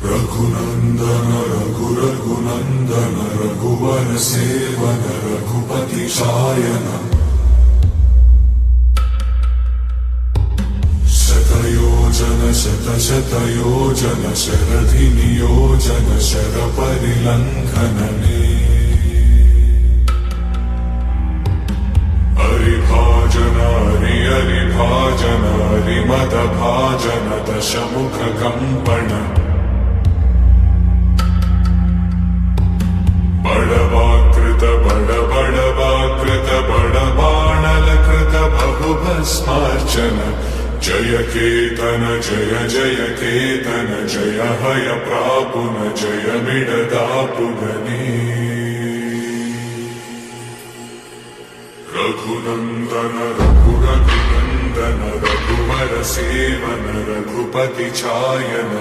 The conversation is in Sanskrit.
रघुनंदन रघुनंदन रघुवर सेवन रघुपति शायन शतयोजन शतशतयोजन शरधि नियोजन शर परिलंघनने हरिभाजन हरिभाजन हरिमद भाजन दशमुख कंपन बड़वाकृत बड़वाकृत बड़बाणलकृत बहुभस्मार्चन जय केतन जय जय केतन जय हय प्रापुन जय मिडदापुगने रघुनंदन रघुनंदन रघुवर सेवन रघुपति चायन।